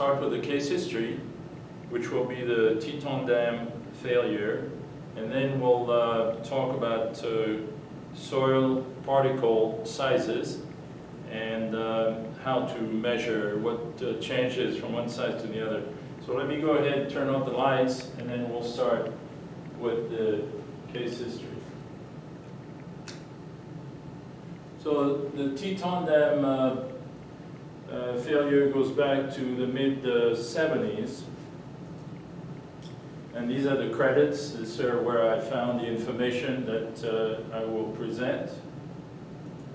start with the case history, which will be the Teton Dam failure, and then we'll talk about soil particle sizes and how to measure what changes from one side to the other. So let me go ahead and turn off the lights, and then we'll start with the case history. So the Teton Dam failure goes back to the mid-70s. And these are the credits. These are where I found the information that I will present.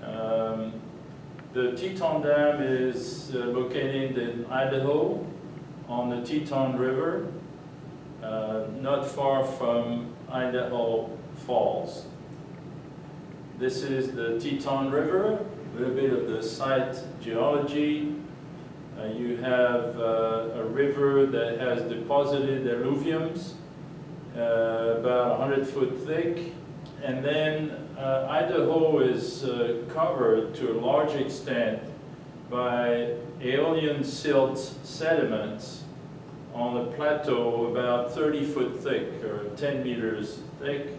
The Teton Dam is located in Idaho on the Teton River, not far from Idaho Falls. This is the Teton River, a little bit of the site geology. You have a river that has deposited alluviums, about 100 foot thick. And then Idaho is covered to a large extent by aeolian silt sediments on a plateau about 30 foot thick or 10 meters thick.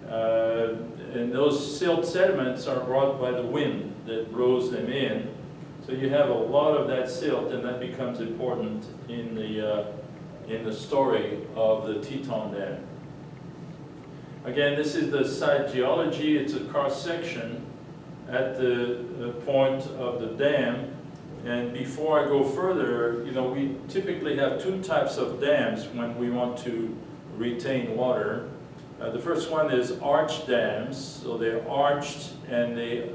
And those silt sediments are brought by the wind that blows them in. So you have a lot of that silt, and that becomes important in the story of the Teton Dam. Again, this is the site geology. It's a cross-section at the point of the dam. And before I go further, we typically have two types of dams when we want to retain water. The first one is arch dams. So they're arched and they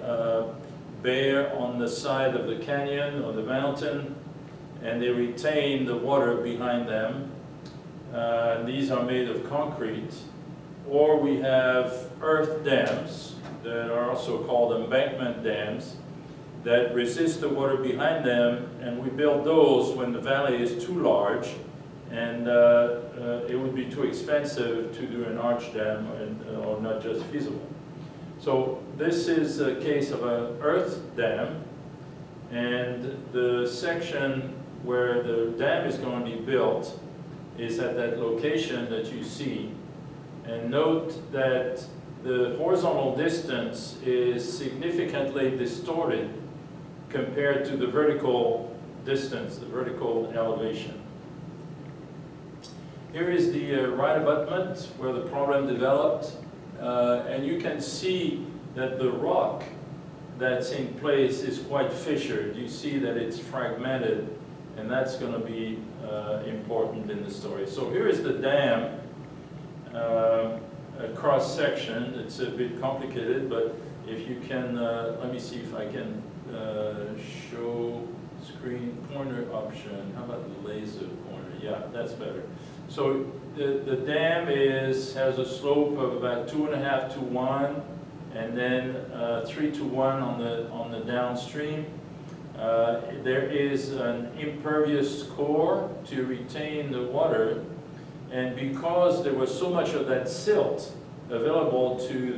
bear on the side of the canyon or the mountain, and they retain the water behind them. These are made of concrete. Or we have earth dams that are also called embankment dams that resist the water behind them, and we build those when the valley is too large and it would be too expensive to do an arch dam or not just feasible. So this is a case of an earth dam, and the section where the dam is going to be built is at that location that you see. And note that the horizontal distance is significantly distorted compared to the vertical distance, the vertical elevation. Here is the right abutment where the problem developed. And you can see that the rock that's in place is quite fissured. You see that it's fragmented, and that's going to be important in the story. So here is the dam, a cross-section. It's a bit complicated, but if you can, let me see if I can show screen pointer option. How about the laser pointer? Yeah, that's better. So the dam has a slope of about 2.5 to 1, and then 3 to 1 on the downstream. There is an impervious core to retain the water, and because there was so much of that silt available to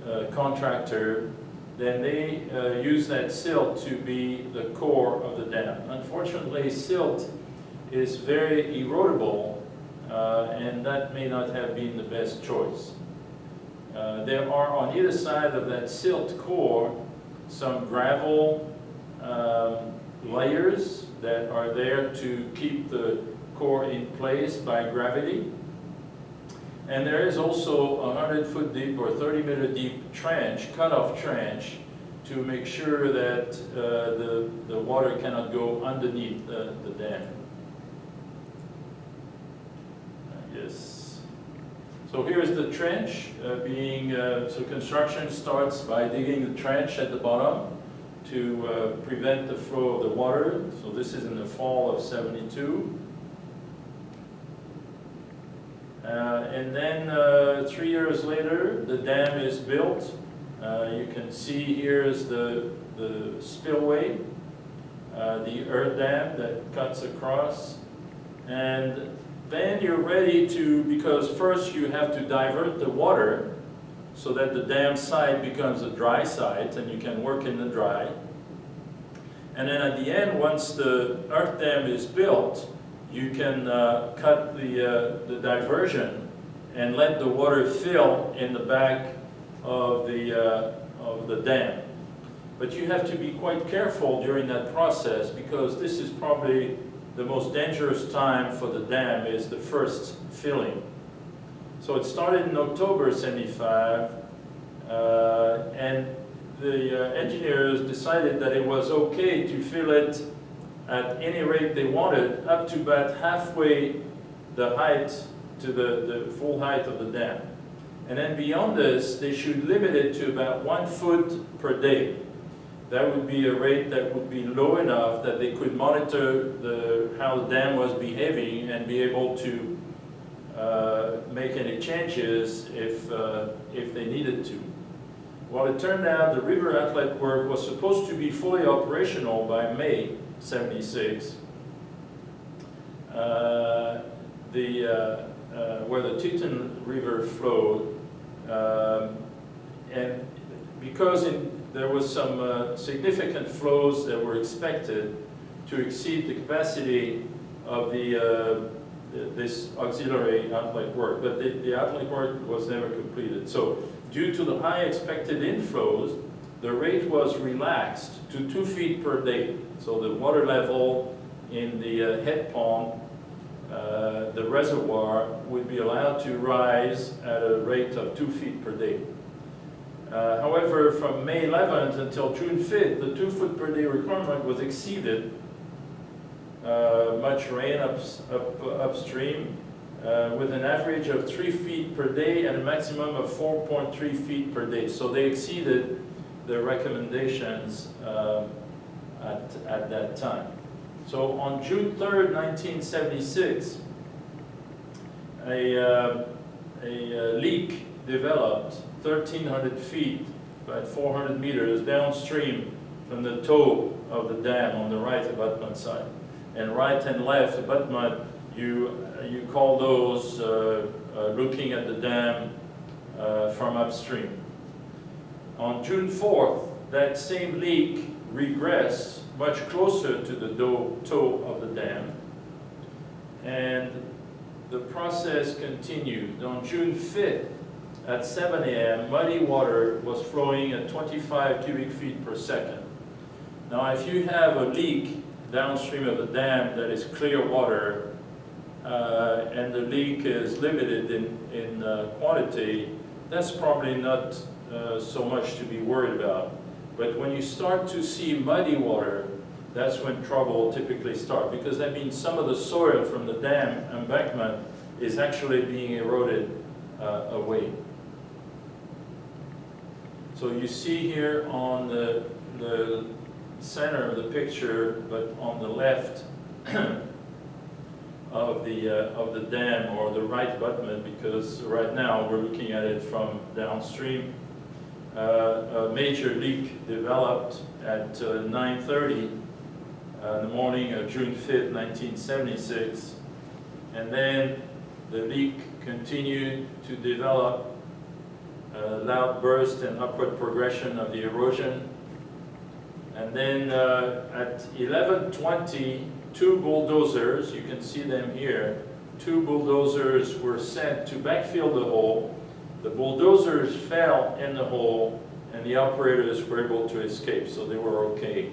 the contractor, then they use that silt to be the core of the dam. Unfortunately, silt is very erodible, and that may not have been the best choice. There are on either side of that silt core some gravel layers that are there to keep the core in place by gravity. And there is also a 100-foot deep or 30-meter deep trench, cutoff trench, to make sure that the water cannot go underneath the dam. Yes. So here's the trench so construction starts by digging the trench at the bottom to prevent the flow of the water. So this is in the fall of '72. And then 3 years later, the dam is built. You can see here is the spillway, the earth dam that cuts across. And then you're ready to, because first you have to divert the water so that the dam site becomes a dry site and you can work in the dry. And then at the end, once the earth dam is built, you can cut the diversion and let the water fill in the back of the dam. But you have to be quite careful during that process, because this is probably the most dangerous time for the dam, is the first filling. So it started in October '75, and the engineers decided that it was okay to fill it at any rate they wanted, up to about halfway the height to the full height of the dam. And then beyond this, they should limit it to about 1 foot per day. That would be a rate that would be low enough that they could monitor how the dam was behaving and be able to make any changes if they needed to. Well, it turned out the river outlet work was supposed to be fully operational by May '76. Where the Teton River flowed, and because there was some significant flows that were expected to exceed the capacity of this auxiliary outlet work, but the outlet work was never completed. So due to the high expected inflows, the rate was relaxed to 2 feet per day. So the water level in the head pond, the reservoir, would be allowed to rise at a rate of 2 feet per day. However, from May 11th until June 5th, the 2 foot per day requirement was exceeded. Much rain upstream, with an average of 3 feet per day and a maximum of 4.3 feet per day. So they exceeded the recommendations at that time. So on June 3rd, 1976, a leak developed 1,300 feet, about 400 meters downstream from the toe of the dam on the right abutment side. And right and left abutment, you call those looking at the dam from upstream. On June 4th, that same leak regressed much closer to the toe of the dam, and the process continued. On June 5th, at 7 a.m., muddy water was flowing at 25 cubic feet per second. Now, if you have a leak downstream of the dam that is clear water, and the leak is limited in quantity, that's probably not so much to be worried about. But when you start to see muddy water, that's when trouble typically starts, because that means some of the soil from the dam embankment is actually being eroded away. So you see here on the center of the picture, but on the left of the dam, or the right abutment, because right now we're looking at it from downstream. A major leak developed at 9:30 in the morning of June 5th, 1976, and then the leak continued to develop, loud burst and upward progression of the erosion. And then at 11:20, 2 bulldozers, you can see them here, 2 bulldozers were sent to backfill the hole. The bulldozers fell in the hole, and the operators were able to escape, so they were okay.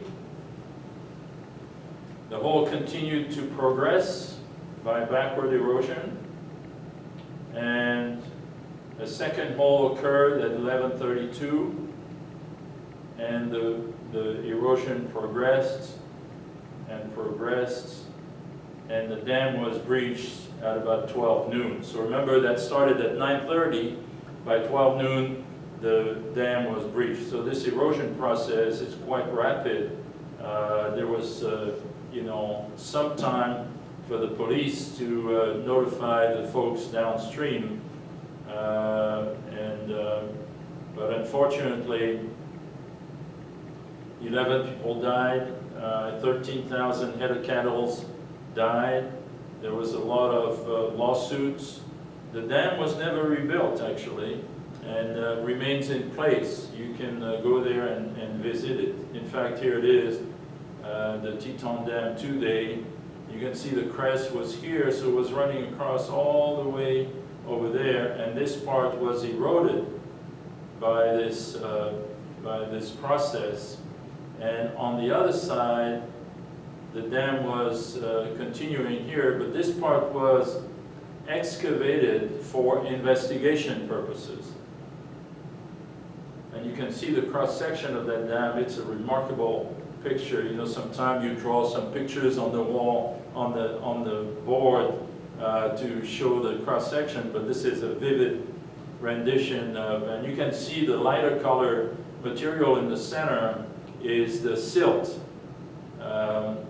The hole continued to progress by backward erosion, and a second hole occurred at 11:32, and the erosion progressed and progressed, and the dam was breached at about 12 noon. So remember, that started at 9:30. By 12 noon, the dam was breached. So this erosion process is quite rapid. There was, some time for the police to notify the folks downstream, but unfortunately, 11 people died. 13,000 head of cattle died. There was a lot of lawsuits. The dam was never rebuilt, actually, and remains in place. You can go there and visit it. In fact, here it is. the Teton Dam 2-day. You can see the crest was here, so it was running across all the way over there, and this part was eroded by this process. And on the other side, the dam was continuing here, but this part was excavated for investigation purposes. And you can see the cross-section of that dam. It's a remarkable picture. You know, sometimes you draw some pictures on the wall, on the board to show the cross-section, but this is a vivid rendition of, and you can see the lighter color material in the center is the silt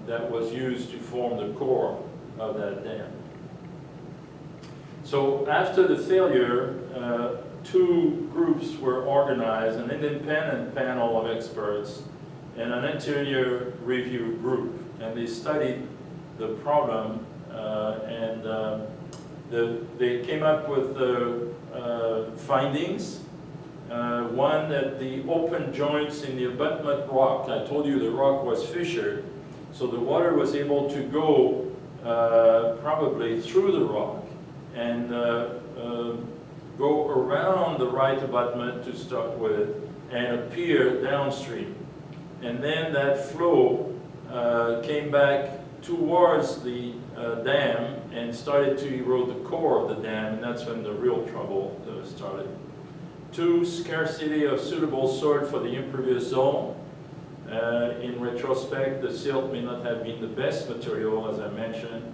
that was used to form the core of that dam. So after the failure, two groups were organized, an independent panel of experts and an interior review group, and they studied the problem they came up with findings. One, that the open joints in the abutment rock, I told you the rock was fissured, so the water was able to go probably through the rock and go around the right abutment to start with and appear downstream. And then that flow came back towards the dam and started to erode the core of the dam, and that's when the real trouble started. Two, scarcity of suitable soil for the impervious zone. In retrospect, the silt may not have been the best material, as I mentioned,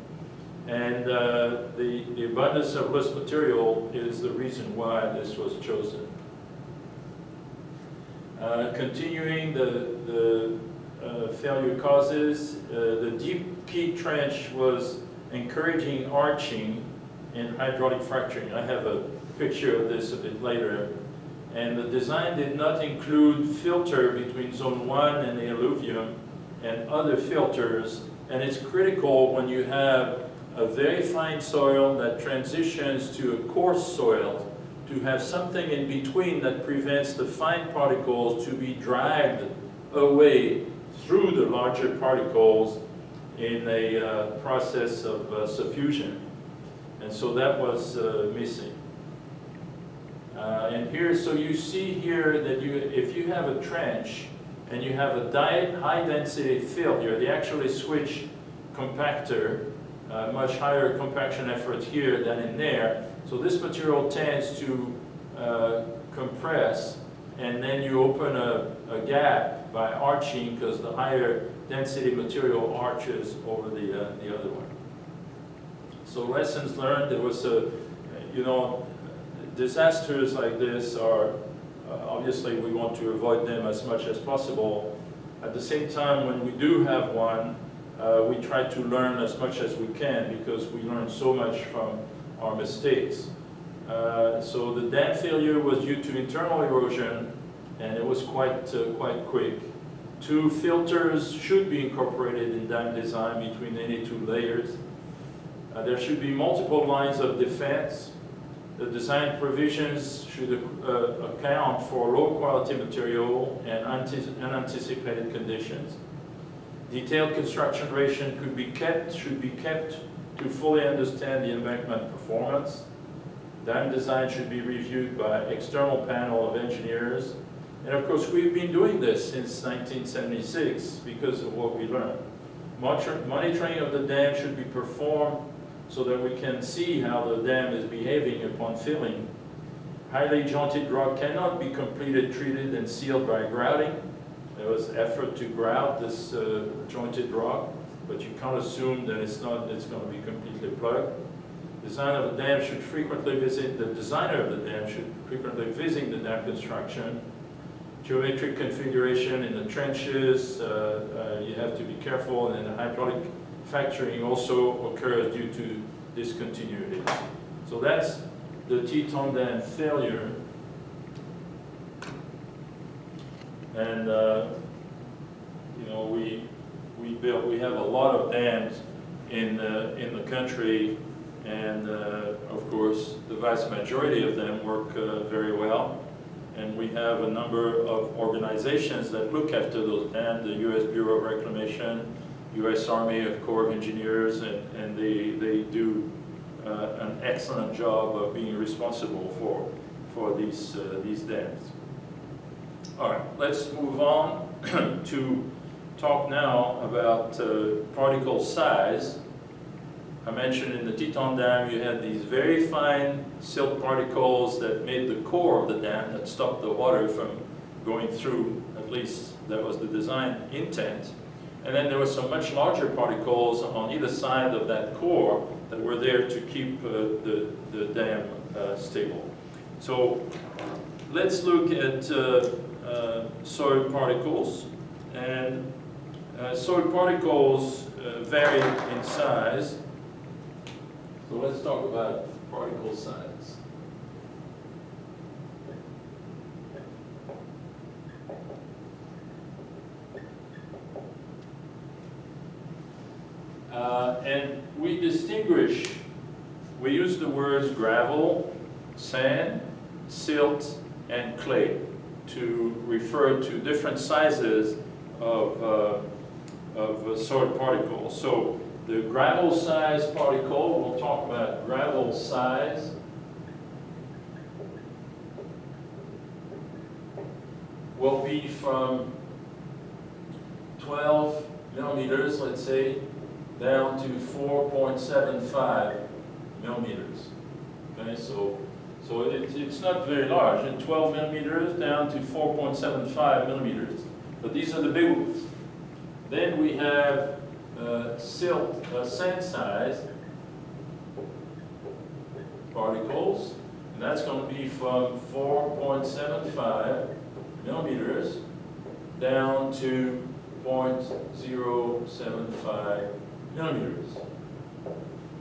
and the abundance of loose material is the reason why this was chosen. Continuing the failure causes, the deep key trench was encouraging arching and hydraulic fracturing. I have a picture of this a bit later. And the design did not include filter between zone 1 and the alluvium and other filters. And it's critical when you have a very fine soil that transitions to a coarse soil to have something in between that prevents the fine particles to be dragged away through the larger particles in a process of suffusion. And so that was missing. And here, so you see here that if you have a trench and you have a high density failure, they actually switch compactor, much higher compaction effort here than in there. So this material tends to compress, and then you open a gap by arching because the higher density material arches over the other one. So lessons learned, there was disasters like this are, obviously we want to avoid them as much as possible. At the same time, when we do have one, we try to learn as much as we can because we learn so much from our mistakes. So the dam failure was due to internal erosion, and it was quite quick. Two, filters should be incorporated in dam design between any two layers. There should be multiple lines of defense. The design provisions should account for low quality material and unanticipated conditions. Detailed construction duration should be kept to fully understand the embankment performance. Dam design should be reviewed by external panel of engineers. And of course, we've been doing this since 1976 because of what we learned. Monitoring of the dam should be performed so that we can see how the dam is behaving upon filling. Highly jointed rock cannot be completed, treated, and sealed by grouting. There was effort to grout this jointed rock, but you can't assume that it's going to be completely plugged. The designer of the dam should frequently visit the dam construction. Geometric configuration in the trenches, you have to be careful, and the hydraulic fracturing also occurs due to discontinuity. So that's the Teton Dam failure. And we have a lot of dams in the country, and of course the vast majority of them work very well. and we have a number of organizations that look after those dams, the U.S. Bureau of Reclamation, U.S. Army Corps of Engineers, and they do an excellent job of being responsible for these dams. All right, let's move on to talk now about particle size. I mentioned in the Teton Dam you had these very fine silt particles that made the core of the dam, that stopped the water from going through, at least that was the design intent. And then there were some much larger particles on either side of that core that were there to keep the dam stable. So let's look at soil particles. And soil particles vary in size. So let's talk about particle size. And we distinguish, we use the words gravel, sand, silt, and clay to refer to different sizes of soil particles. So the gravel size particle, we'll talk about gravel size. Will be from 12 millimeters, let's say, down to 4.75 millimeters. Okay, so it's not very large, and 12 millimeters down to 4.75 millimeters. But these are the big ones. Then we have silt, sand size particles, and that's going to be from 4.75 millimeters down to 0.075 millimeters.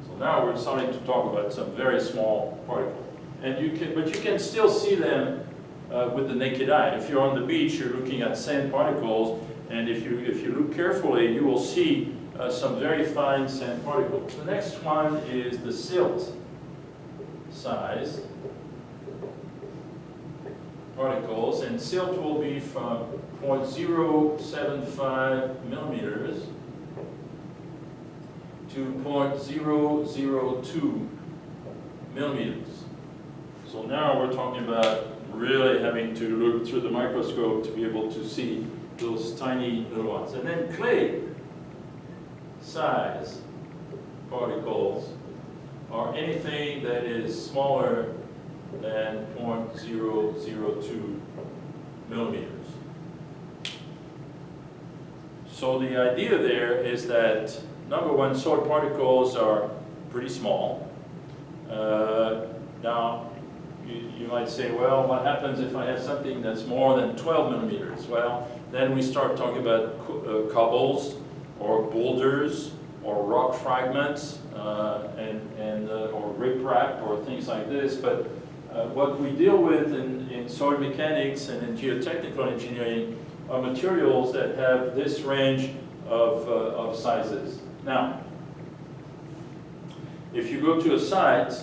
So now we're starting to talk about some very small particles. And you can still see them with the naked eye. If you're on the beach, you're looking at sand particles, and if you look carefully, you will see some very fine sand particles. The next one is the silt size particles, and silt will be from 0.075 millimeters to 0.002 millimeters. So now we're talking about really having to look through the microscope to be able to see those tiny little ones. And then clay size particles are anything that is smaller than 0.002 millimeters. So the idea there is that, number one, soil particles are pretty small. Now, you might say, well, what happens if I have something that's more than 12 millimeters? Well, then we start talking about cobbles or boulders or rock fragments or riprap or things like this. But what we deal with in soil mechanics and in geotechnical engineering are materials that have this range of sizes. Now, if you go to a site,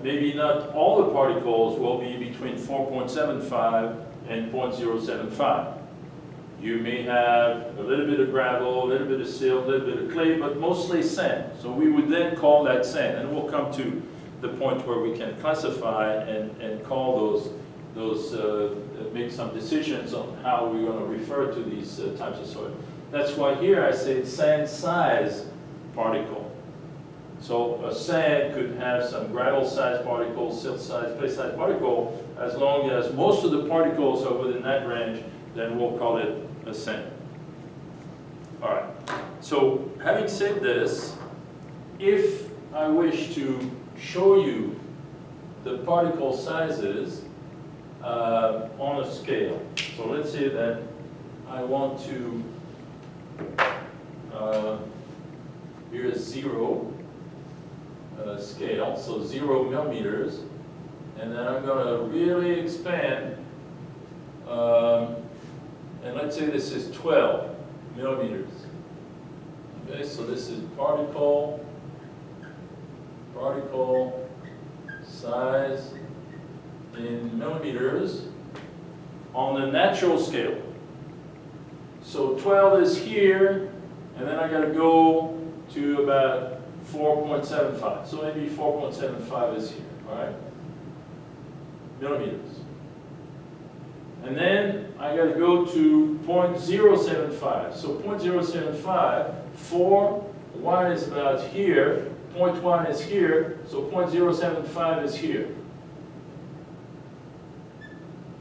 maybe not all the particles will be between 4.75 and 0.075. You may have a little bit of gravel, a little bit of silt, a little bit of clay, but mostly sand. So we would then call that sand, and we'll come to the point where we can classify and call those make some decisions on how we're going to refer to these types of soil. That's why here I say sand size particle. So a sand could have some gravel size particles, silt size, clay size particle. As long as most of the particles are within that range, then we'll call it a sand. All right. So having said this, if I wish to show you the particle sizes on a scale, so let's say that I want to, here's 0 scale, so 0 millimeters, and then I'm going to really expand, and let's say this is 12 millimeters. Okay, so this is particle size in millimeters on the natural scale. So 12 is here, and then I got to go to about 4.75. So maybe 4.75 is here, all right? Millimeters. And then I got to go to 0.075. So 0.075, 4, 1 is about here, 0.1 is here, so 0.075 is here.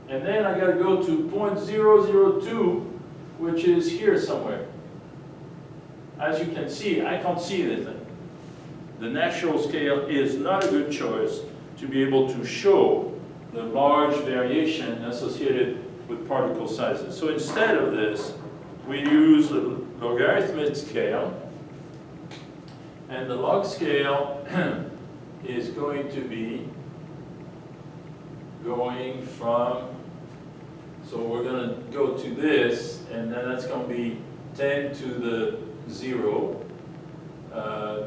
And then I got to go to 0.002, which is here somewhere. As you can see, I can't see anything. The natural scale is not a good choice to be able to show the large variation associated with particle sizes. So instead of this, we use the logarithmic scale, and the log scale is going to be going from, so we're going to go to this, and then that's going to be 10 to the 0,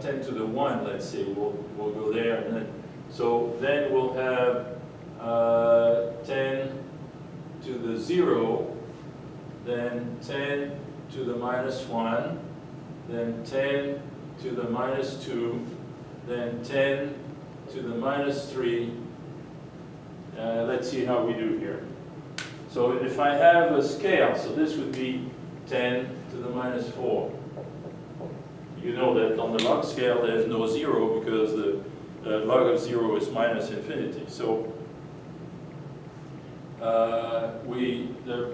10 to the 1, let's say, we'll go there, and then, so then we'll have 10 to the 0, then 10 to the -1, then 10 to the -2, then 10 to the -3. Let's see how we do here. So if I have a scale, so this would be 10 to the -4. You know that on the log scale there's no 0 because the log of 0 is -infinity. So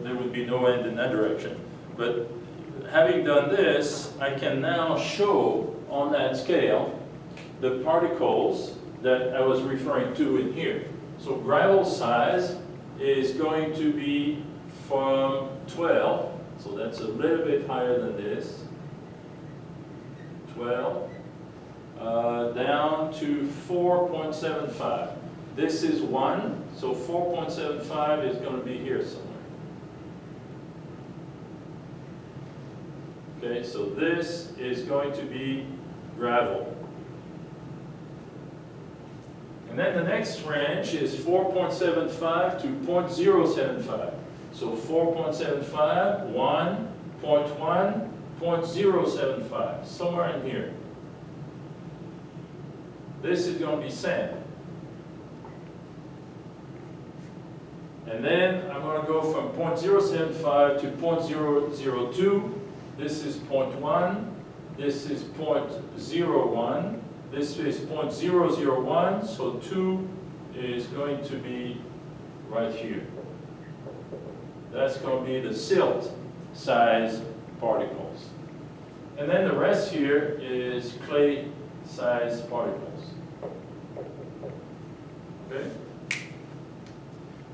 there would be no end in that direction. But having done this, I can now show on that scale the particles that I was referring to in here. So gravel size is going to be from 12, so that's a little bit higher than this, 12, down to 4.75. This is 1, so 4.75 is going to be here somewhere. Okay, so this is going to be gravel. And then the next range is 4.75 to 0.075. So 4.75, 1, 0.1, 0.075, somewhere in here. This is going to be sand. And then I'm going to go from 0.075 to 0.002. This is 0.1. This is 0.01. This is 0.001, so 2 is going to be right here. That's going to be the silt size particles. And then the rest here is clay size particles. Okay?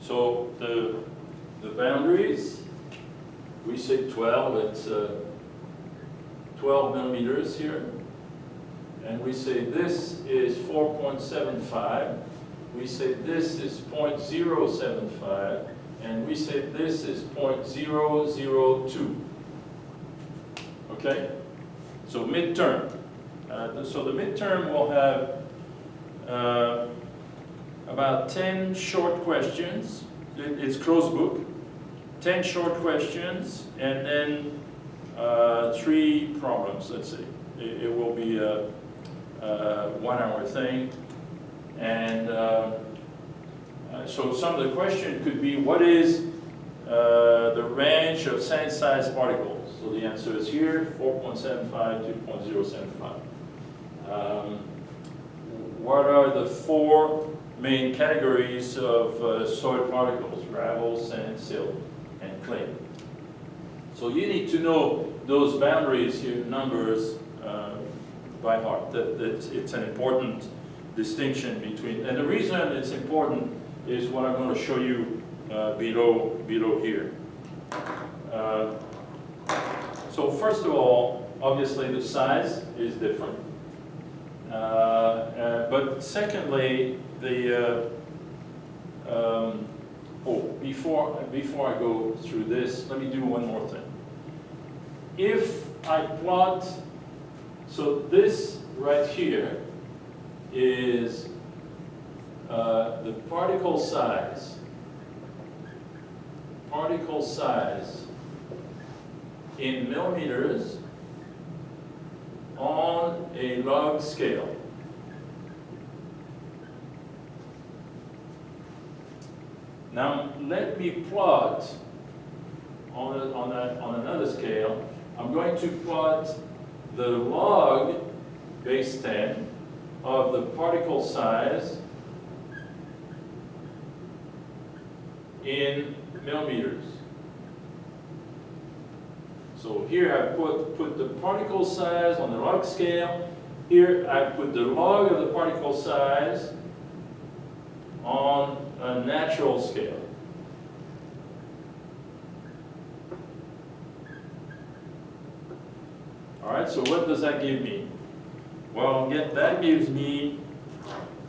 So the boundaries, we say 12, it's 12 millimeters here. And we say this is 4.75, we say this is 0.075, and we say this is 0.002. Okay? So midterm. So the midterm will have about 10 short questions. It's closed book. 10 short questions, and then 3 problems, let's say. It will be a 1-hour thing, and so some of the question could be, what is the range of sand-sized particles? So the answer is here, 4.75 to 0.075. What are the 4 main categories of soil particles? Gravel, sand, silt, and clay. So you need to know those boundaries here, numbers, by heart. It's an important distinction between, and the reason it's important is what I'm going to show you below here. So first of all, obviously the size is different. But secondly, before I go through this, let me do one more thing. If I plot, so this right here is the particle size in millimeters on a log scale. Now let me plot on another scale. I'm going to plot the log base 10 of the particle size in millimeters. So here I put the particle size on the log scale. Here I put the log of the particle size on a natural scale. All right, so what does that give me? Well, that gives me,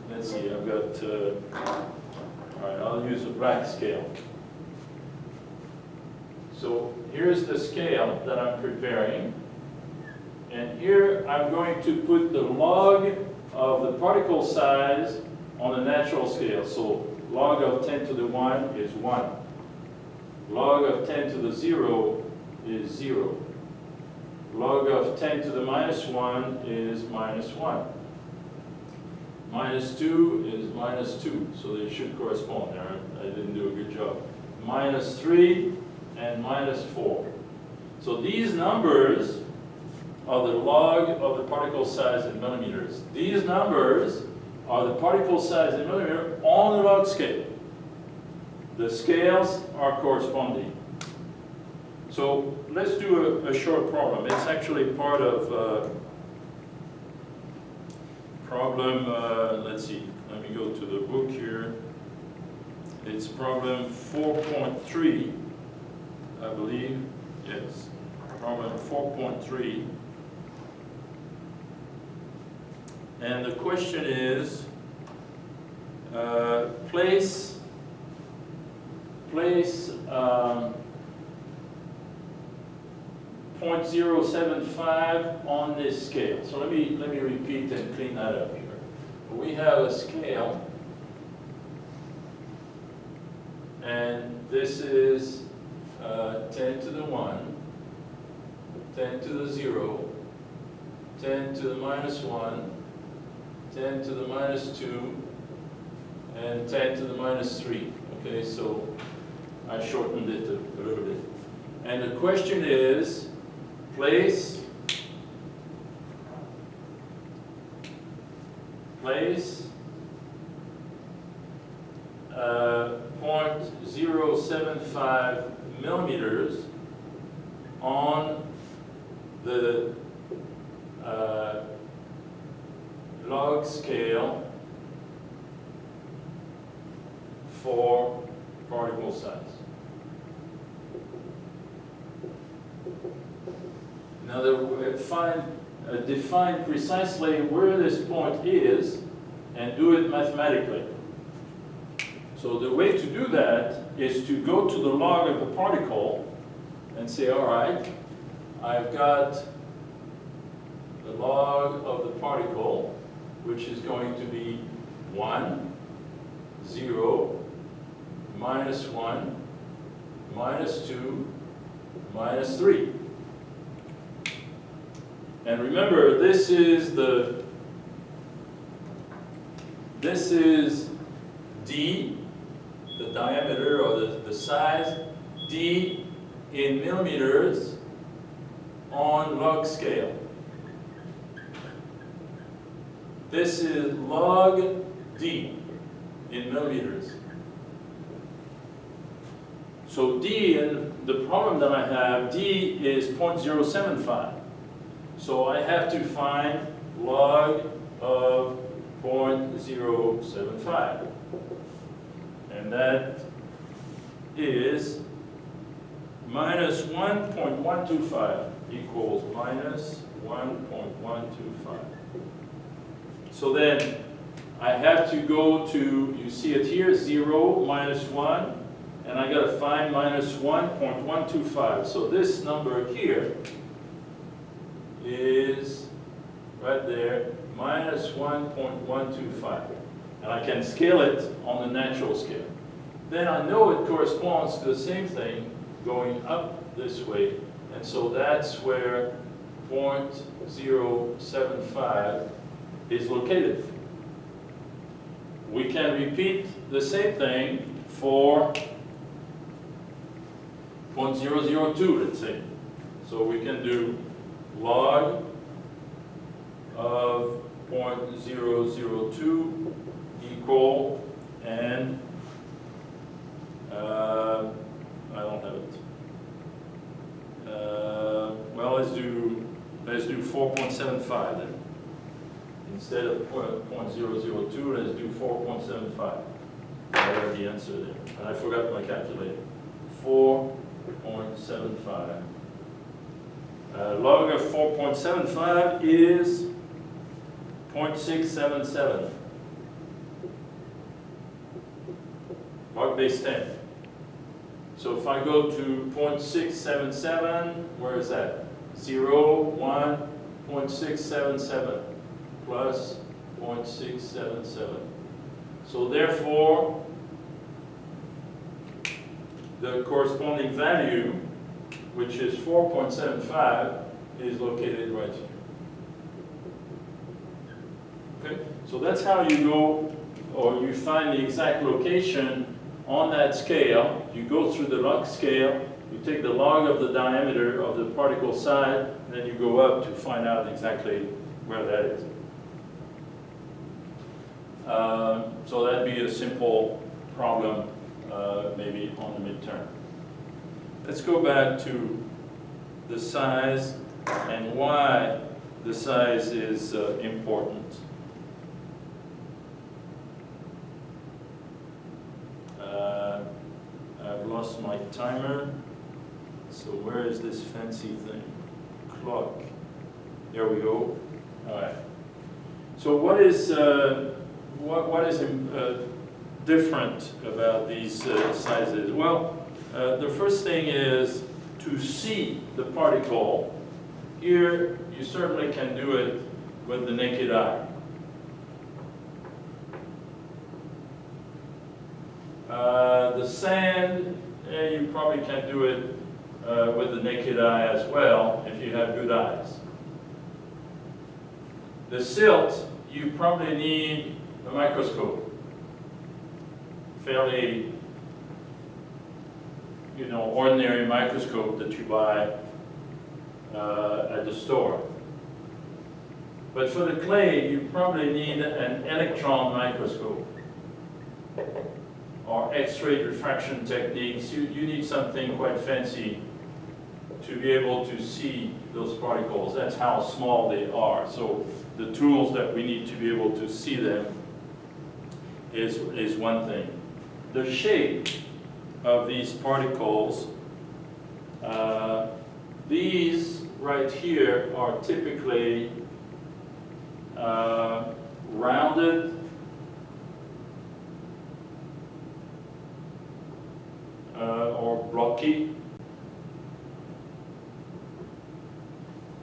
let's see, I've got, all right, I'll use a black scale. So here's the scale that I'm preparing. And here I'm going to put the log of the particle size on a natural scale. So log of 10 to the 1 is 1. Log of 10 to the 0 is 0. Log of 10 to the minus 1 is minus 1. Minus 2 is minus 2, so they should correspond there. I didn't do a good job. Minus 3 and minus 4. So these numbers are the log of the particle size in millimeters. These numbers are the particle size in millimeters on the log scale. The scales are corresponding. So let's do a short problem. It's actually part of problem, let's see, let me go to the book here. It's problem 4.3, I believe. Yes, problem 4.3. And the question is, place 0.075 on this scale. So let me repeat and clean that up here. We have a scale, and this is 10 to the 1, 10 to the 0, 10 to the minus 1, 10 to the minus 2, and 10 to the minus 3. Okay, so I shortened it a little bit. And the question is, place 0.075 millimeters on the log scale for particle size. Now, define precisely where this point is and do it mathematically. So the way to do that is to go to the log of the particle and say, all right, I've got the log of the particle, which is going to be 1, 0, minus 1, minus 2, minus 3. And remember, this is D, the diameter or the size, D in millimeters on log scale. This is log D in millimeters. So D, in the problem that I have, D is 0.075. So I have to find log of 0.075. And that is minus 1.125 equals minus 1.125. So then I have to go to, you see it here, 0, minus 1, and I got to find minus 1.125. So this number here is right there, minus 1.125. And I can scale it on the natural scale. Then I know it corresponds to the same thing going up this way. And so that's where 0.075 is located. We can repeat the same thing for 0.002, let's say. So we can do log of 0.002 equal, and I don't have it. Well, let's do 4.75 then. Instead of 0.002, let's do 4.75. I have the answer there, and I forgot my calculator. 4.75. Log of 4.75 is 0.677. Log base 10. So if I go to 0.677, where is that? 0, 1, 0.677 plus 0.677. So therefore, the corresponding value, which is 4.75, is located right here. Okay? So that's how you go, or you find the exact location on that scale. You go through the log scale, you take the log of the diameter of the particle side, and then you go up to find out exactly where that is. So that'd be a simple problem, maybe on the midterm. Let's go back to the size and why the size is important. I've lost my timer, so where is this fancy thing? Clock. There we go. All right. So what is different about these sizes? Well, the first thing is to see the particle. Here, you certainly can do it with the naked eye. The sand, you probably can do it with the naked eye as well, if you have good eyes. The silt, you probably need a microscope. Fairly, ordinary microscope that you buy at the store. But for the clay, you probably need an electron microscope or X-ray diffraction techniques. You need something quite fancy to be able to see those particles. That's how small they are. So the tools that we need to be able to see them is one thing. The shape of these particles, these right here are typically rounded or blocky.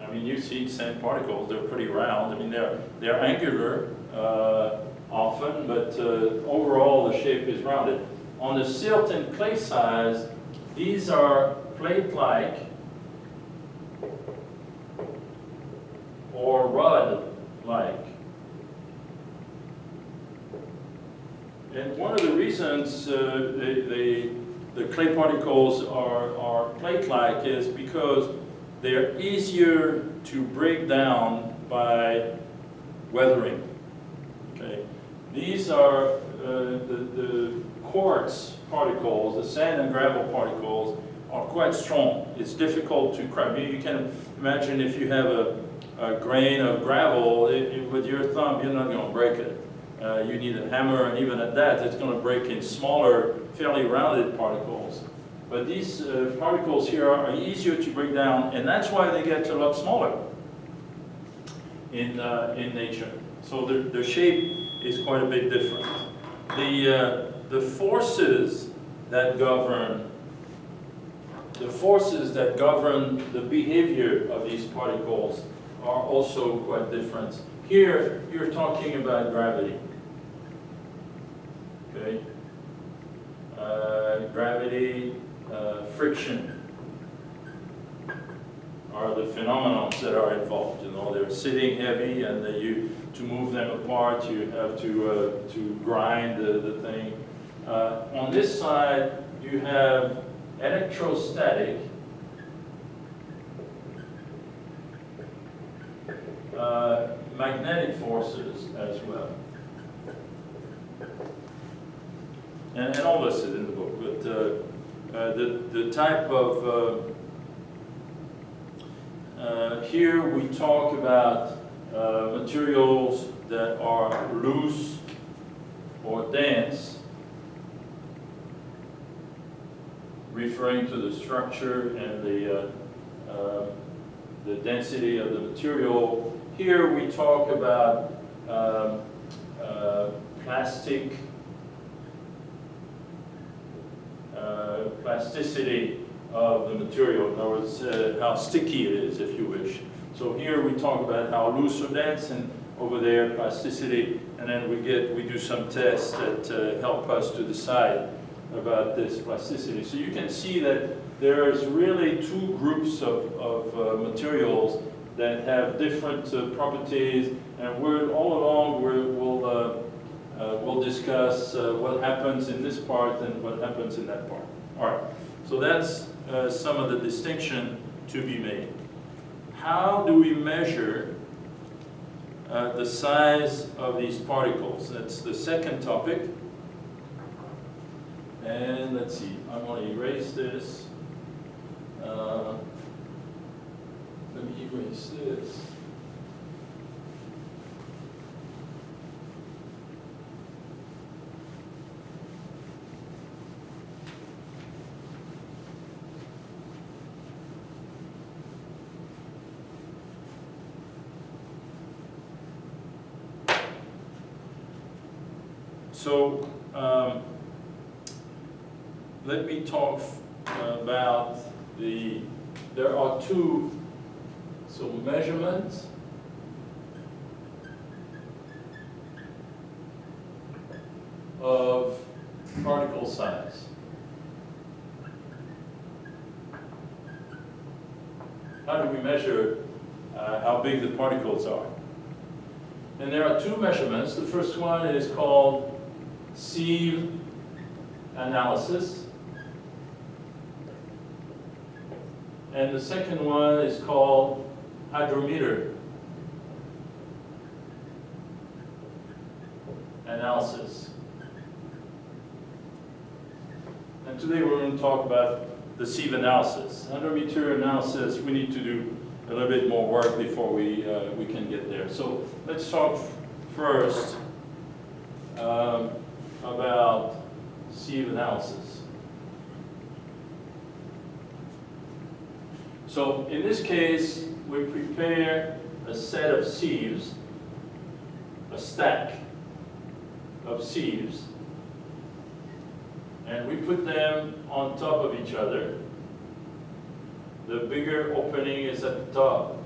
I mean, you see sand particles, they're pretty round. I mean, they're angular often, but overall the shape is rounded. On the silt and clay size, these are plate-like or rod-like. And one of the reasons the clay particles are plate-like is because they're easier to break down by weathering. Okay, these are the quartz particles, the sand and gravel particles are quite strong. It's difficult to crack. You can imagine if you have a grain of gravel, with your thumb, you're not going to break it. You need a hammer, and even at that, it's going to break in smaller, fairly rounded particles. But these particles here are easier to break down, and that's why they get a lot smaller in nature. So the shape is quite a bit different. The forces that govern the behavior of these particles are also quite different. Here, you're talking about gravity. okay? Gravity, friction are the phenomena that are involved. You know, they're sitting heavy, and to move them apart, you have to grind the thing. On this side, you have electrostatic, magnetic forces as well. And all this is in the book, but the type of, here we talk about materials that are loose or dense, referring to the structure and the density of the material. Here we talk about plasticity of the material, in other words, how sticky it is, if you wish. So here we talk about how loose or dense, and over there plasticity, and then we do some tests that help us to decide about this plasticity. So you can see that there's really two groups of materials that have different properties, and all along we'll discuss what happens in this part and what happens in that part. All right, so that's some of the distinction to be made. How do we measure the size of these particles? That's the second topic. And let's see, I'm going to erase this. Let me erase this. So let me talk about there are two measurements of particle size. How do we measure how big the particles are? And there are two measurements. The first one is called Sieve Analysis. And the second one is called hydrometer analysis. And today we're going to talk about the sieve analysis. Hydrometer analysis, we need to do a little bit more work before we can get there. So let's talk first about sieve analysis. So in this case, we prepare a set of sieves, a stack of sieves, and we put them on top of each other. The bigger opening is at the top,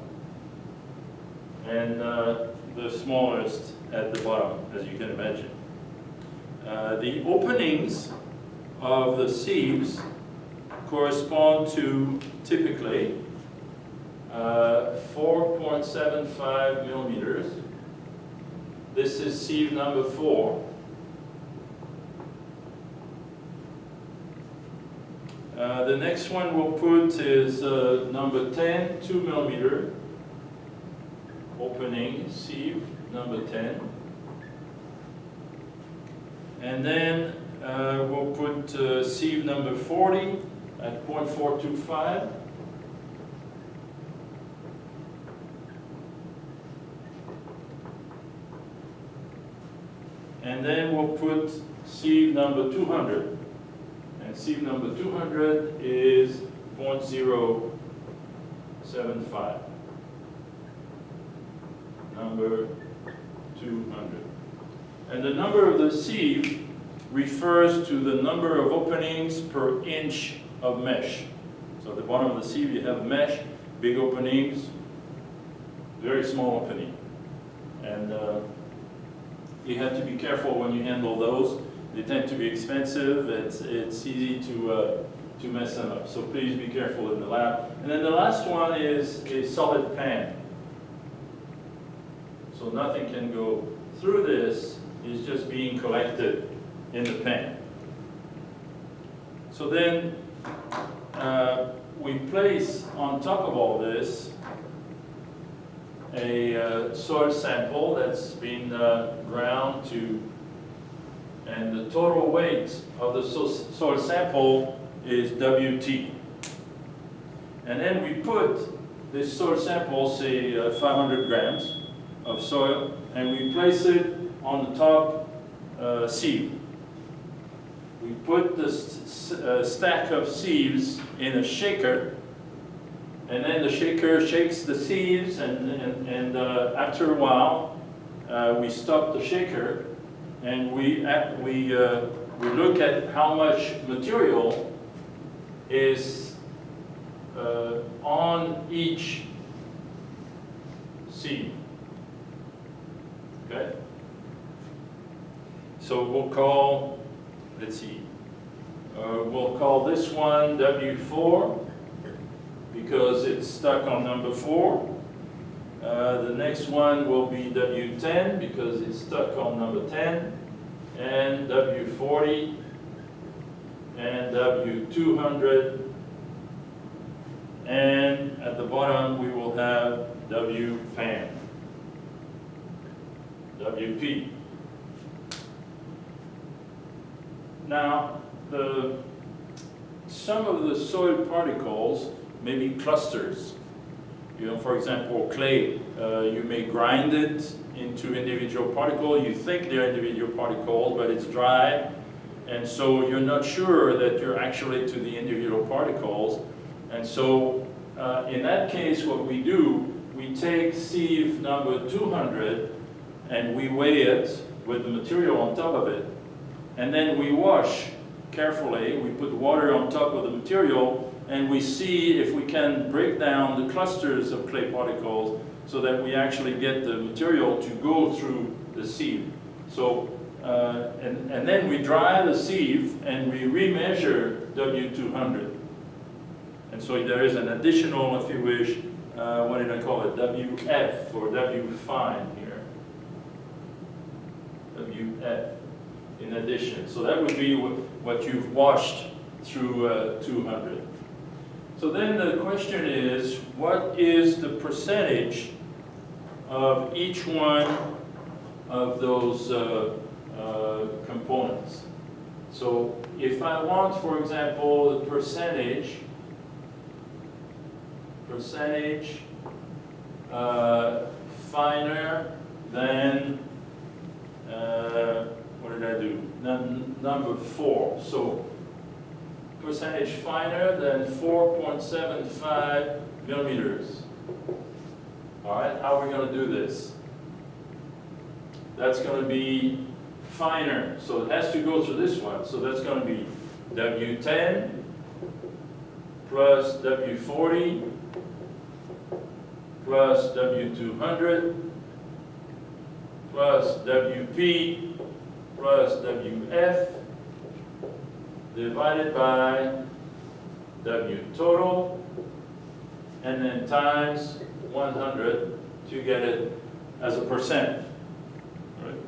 and the smallest at the bottom, as you can imagine. The openings of the sieves correspond to typically 4.75 millimeters. This is sieve number 4. The next one we'll put is number 10, 2 millimeter opening, sieve number 10. And then we'll put sieve number 40 at 0.425. And then we'll put sieve number 200. And sieve number 200 is 0.075. Number 200. And the number of the sieve refers to the number of openings per inch of mesh. So at the bottom of the sieve you have mesh, big openings, very small opening. And you have to be careful when you handle those They tend to be expensive. It's easy to mess them up. So please be careful in the lab. And then the last one is a solid pan. So nothing can go through this. It's just being collected in the pan. So then we place on top of all this a soil sample that's been ground to, and the total weight of the soil sample is WT. And then we put this soil sample, say 500 grams of soil, and we place it on the top sieve. We put the stack of sieves in a shaker, and then the shaker shakes the sieves, and after a while, we stop the shaker, and we look at how much material is on each sieve. Okay? So we'll call, let's see, we'll call this one W4 because it's stuck on number 4. The next one will be W10 because it's stuck on number 10, and W40, and W200, and at the bottom we will have WPAN, WP. Now, some of the soil particles may be clusters. You know, for example, clay, you may grind it into individual particles. You think they're individual particles, but it's dry, and so you're not sure that you're actually to the individual particles. And so, in that case, what we do, we take sieve number 200 and we weigh it with the material on top of it, and then we wash carefully. We put water on top of the material, and we see if we can break down the clusters of clay particles so that we actually get the material to go through the sieve. So, and then we dry the sieve and we remeasure W200. And so there is an additional, if you wish, what did I call it? WF or W fine here. WF in addition. So that would be what you've washed through 200. So then the question is, what is the percentage of each one of those components? So if I want, for example, the percentage finer than, what did I do? Number 4. So percentage finer than 4.75 millimeters. All right, how are we going to do this? That's going to be finer, so it has to go through this one. So that's going to be W10 plus W40 plus W200 plus WP plus WF divided by W total, and then times 100 to get it as a percent. Right?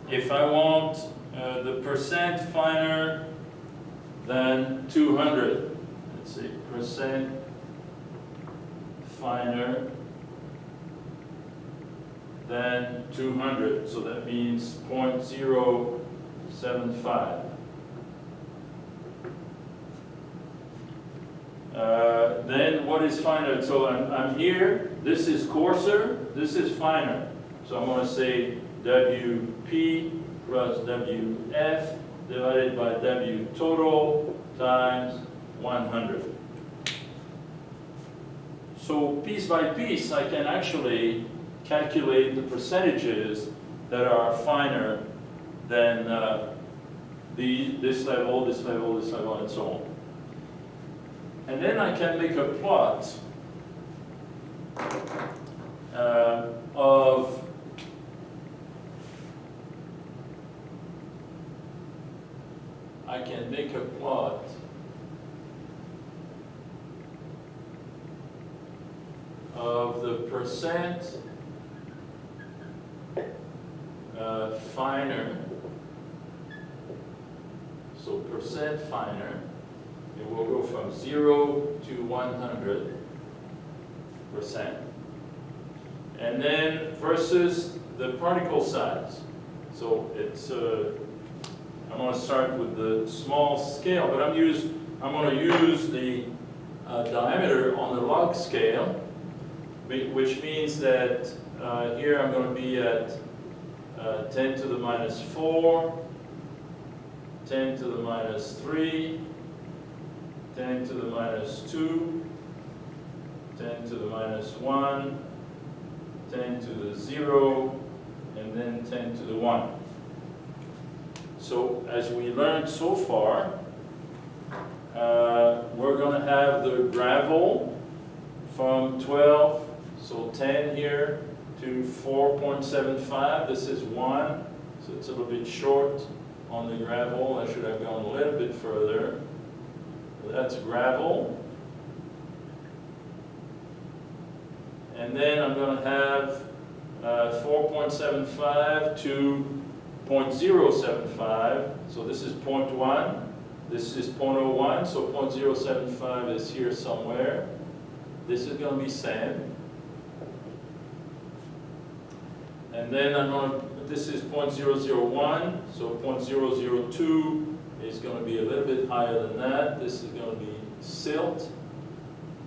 If I want the percent finer than 200, let's see, percent finer than 200, so that means 0.075. Then what is finer? So I'm here, this is coarser, this is finer. So I'm going to say WP plus WF divided by W total times 100. So piece by piece, I can actually calculate the percentages that are finer than this level, this level, this level, and so on. And then I can make a plot of can make a plot of the percent finer, so percent finer, it will go from 0 to 100%. And then versus the particle size. So it's, I'm going to start with the small scale, but I'm going to use the diameter on the log scale, which means that here I'm going to be at 10 to the minus 4, 10 to the minus 3, 10 to the minus 2, 10 to the minus 1, 10 to the 0, and then 10 to the 1. So as we learned so far, we're going to have the gravel from 12, so 10 here, to 4.75. This is 1, so it's a little bit short on the gravel. I should have gone a little bit further. That's gravel. And then I'm going to have 4.75 to 0.075. So this is 0.1. This is 0.01. So 0.075 is here somewhere. This is going to be sand. And then this is 0.001. So 0.002 is going to be a little bit higher than that. This is going to be silt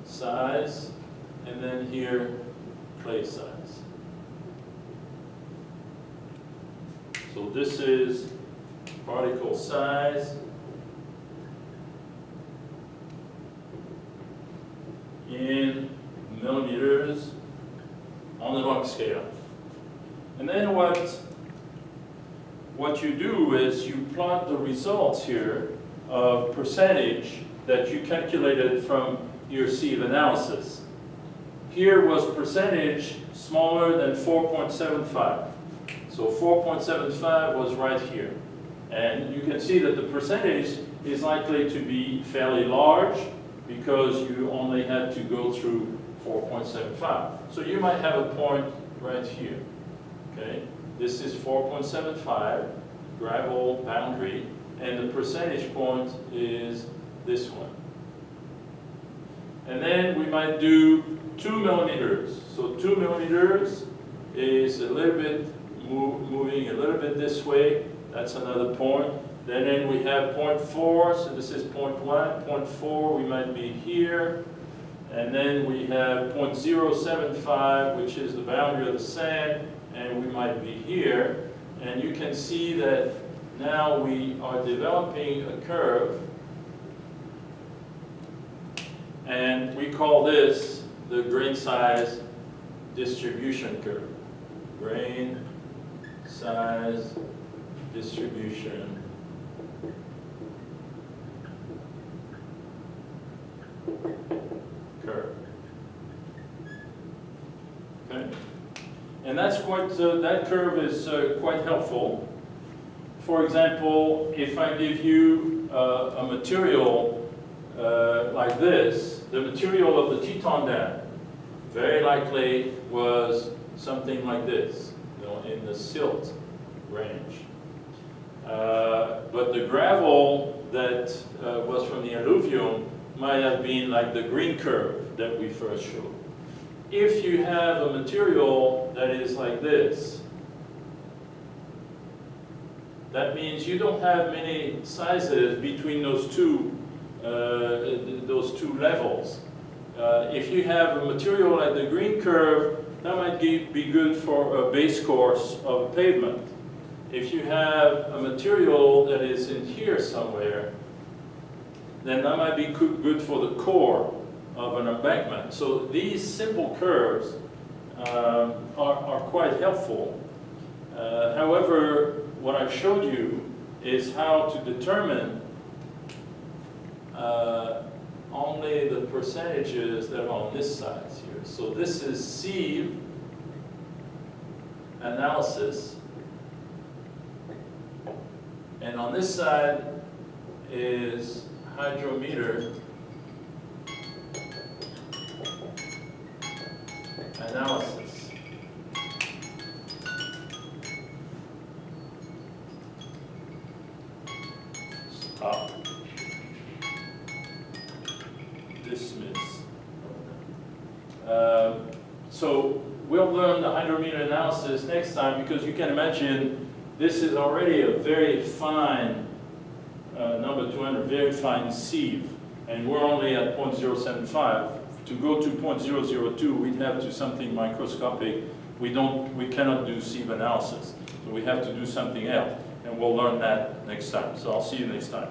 size. And then here, clay size. So this is particle size in millimeters on the log scale. And then what you do is you plot the results here of percentage that you calculated from your sieve analysis. Here was percentage smaller than 4.75. So 4.75 was right here. And you can see that the percentage is likely to be fairly large because you only had to go through 4.75. So you might have a point right here. Okay? This is 4.75, gravel boundary, and the percentage point is this one. And then we might do 2 millimeters. So 2 millimeters is a little bit moving a little bit this way. That's another point. Then we have 0.4, so this is 0.1. 0.4, we might be here. And then we have 0.075, which is the boundary of the sand, and we might be here. And you can see that now we are developing a curve, and we call this the grain size distribution curve. Grain size distribution curve. Okay, and that's quite. That curve is quite helpful. For example, if I give you a material like this, the material of the Teton Dam very likely was something like this, in the silt range. But the gravel that was from the alluvium might have been like the green curve that we first showed. If you have a material that is like this, that means you don't have many sizes between those two levels. If you have a material like the green curve, that might be good for a base course of a pavement. If you have a material that is in here somewhere, then that might be good for the core of an embankment. So these simple curves are quite helpful. However, what I've showed you is how to determine only the percentages that are on this side here. So this is Sieve Analysis. And on this side is hydrometer analysis. Stop. Dismiss. So we'll learn the hydrometer analysis next time, because you can imagine this is already a very fine number 200, very fine sieve, and we're only at 0.075. To go to 0.002, we'd have to something microscopic. We cannot do sieve analysis, so we have to do something else, and we'll learn that next time. So I'll see you next time.